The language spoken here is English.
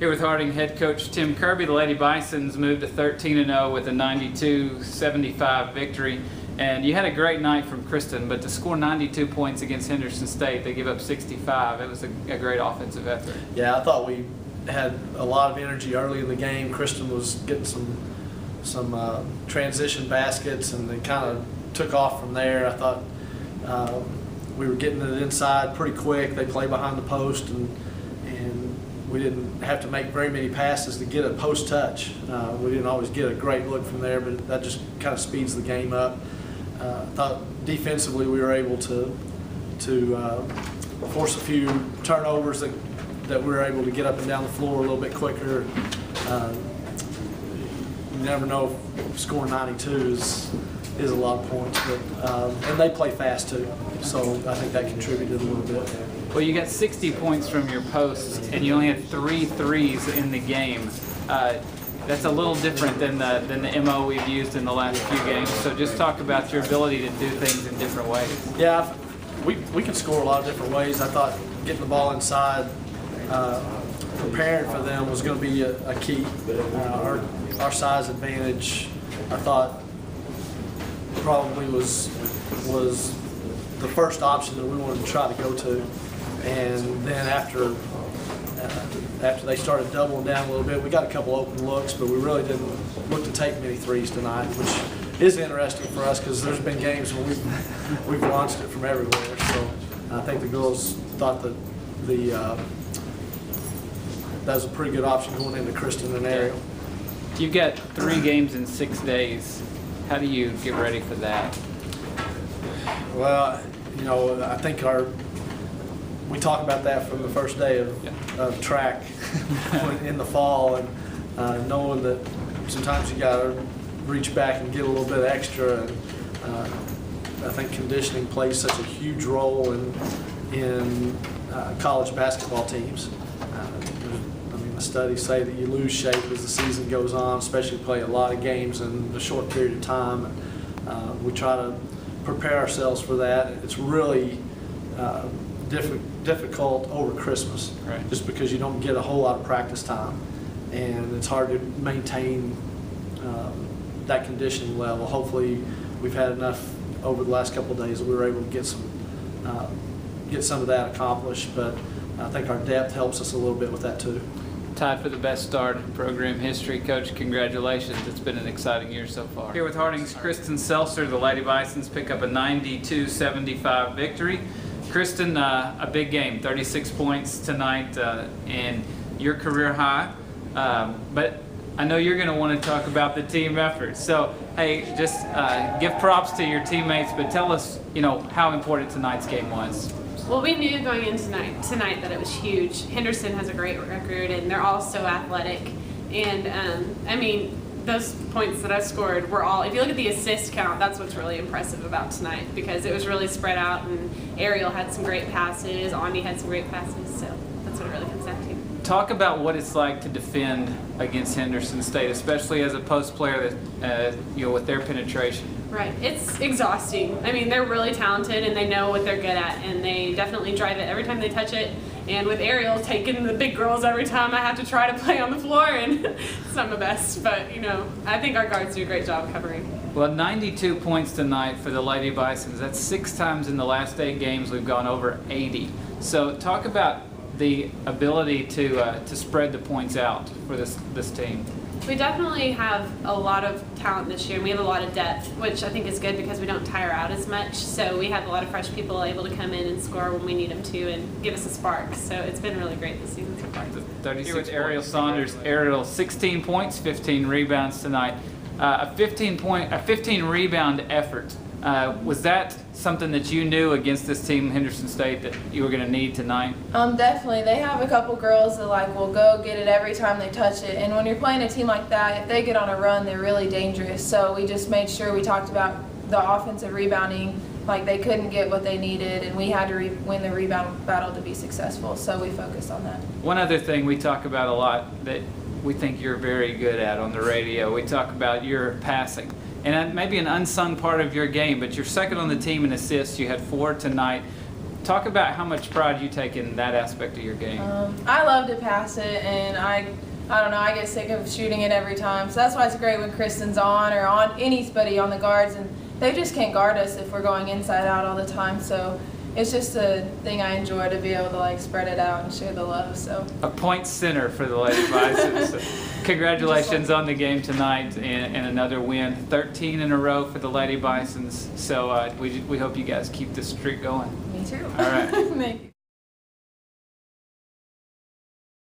Here with Harding head coach Tim Kirby. The Lady Bisons moved to 13-0 with a 92-75 victory. And you had a great night from Kristin, but to score 92 points against Henderson State, they give up 65. It was a great offensive effort. Yeah, I thought we had a lot of energy early in the game. Kristin was getting some transition baskets, and they kind of took off from there. I thought we were getting it inside pretty quick. They play behind the post, and we didn't have to make very many passes to get a post touch. We didn't always get a great look from there, but that just kind of speeds the game up. I thought defensively we were able to force a few turnovers that we were able to get up and down the floor a little bit quicker. You never know if scoring 92 is a lot of points, but and they play fast too, so I think that contributed a little bit. Well, you got 60 points from your posts, and you only had 3 threes in the game. That's a little different than the MO we've used in the last few games. So just talk about your ability to do things in different ways. Yeah, we can score a lot of different ways. I thought getting the ball inside, preparing for them was going to be a key. Our size advantage, I thought, probably was the first option that we wanted to try to go to. And then after they started doubling down a little bit, we got a couple open looks, but we really didn't look to take many threes tonight, which is interesting for us because there's been games when we've launched it from everywhere. So I think the girls thought that that was a pretty good option going into Kristin and Ariel. You've got 3 games in 6 days. How do you get ready for that? Well, I think we talk about that from the first day of track in the fall, and knowing that sometimes you got to reach back and get a little bit extra. And I think conditioning plays such a huge role in college basketball teams. The studies say that you lose shape as the season goes on, especially play a lot of games in a short period of time. We try to prepare ourselves for that. It's really difficult over Christmas, right, just because you don't get a whole lot of practice time, and it's hard to maintain that conditioning level. Hopefully we've had enough over the last couple of days that we were able to get some of that accomplished, but I think our depth helps us a little bit with that too. Tied for the best start in program history. Coach, congratulations. It's been an exciting year so far. Here with Harding's Kristin Seltzer, the Lady Bisons pick up a 92-75 victory. Kristin, a big game, 36 points tonight, and your career high. But I know you're going to want to talk about the team effort. So, hey, just give props to your teammates, but tell us, how important tonight's game was. Well, we knew going into tonight that it was huge. Henderson has a great record, and they're all so athletic. And, those points that I scored were all, if you look at the assist count, that's what's really impressive about tonight, because it was really spread out, and Ariel had some great passes, Andi had some great passes, so that's what it really comes down to. Talk about what it's like to defend against Henderson State, especially as a post player that, with their penetration. Right, it's exhausting. They're really talented, and they know what they're good at, and they definitely drive it every time they touch it. And with Ariel taking the big girls every time I have to try to play on the floor, and it's not the best, but I think our guards do a great job covering. Well, 92 points tonight for the Lady Bisons. That's 6 times in the last 8 games we've gone over 80. So talk about the ability to spread the points out for this team. We definitely have a lot of talent this year, and we have a lot of depth, which I think is good because we don't tire out as much. So we have a lot of fresh people able to come in and score when we need them to and give us a spark. So it's been really great this season so far. 36 with Ariel Saunders. Ariel, 16 points, 15 rebounds tonight. A 15 rebound effort. Was that something that you knew against this team, Henderson State, that you were going to need tonight? Definitely. They have a couple girls that will go get it every time they touch it. And when you're playing a team like that, if they get on a run, they're really dangerous. So we just made sure we talked about the offensive rebounding. They couldn't get what they needed, and we had to win the rebound battle to be successful. So we focused on that. One other thing we talk about a lot that we think you're very good at on the radio, we talk about your passing. And maybe an unsung part of your game, but you're second on the team in assists. You had 4 tonight. Talk about how much pride you take in that aspect of your game. I love to pass it, and I don't know, I get sick of shooting it every time. So that's why it's great when Kristin's on, or on anybody on the guards, and they just can't guard us if we're going inside out all the time. So it's just a thing I enjoy, to be able to like spread it out and share the love. So A point center for the Lady Bisons. Congratulations on the game tonight and another win. 13 in a row for the Lady Bisons. So we hope you guys keep this streak going. me too. All right. Thank you.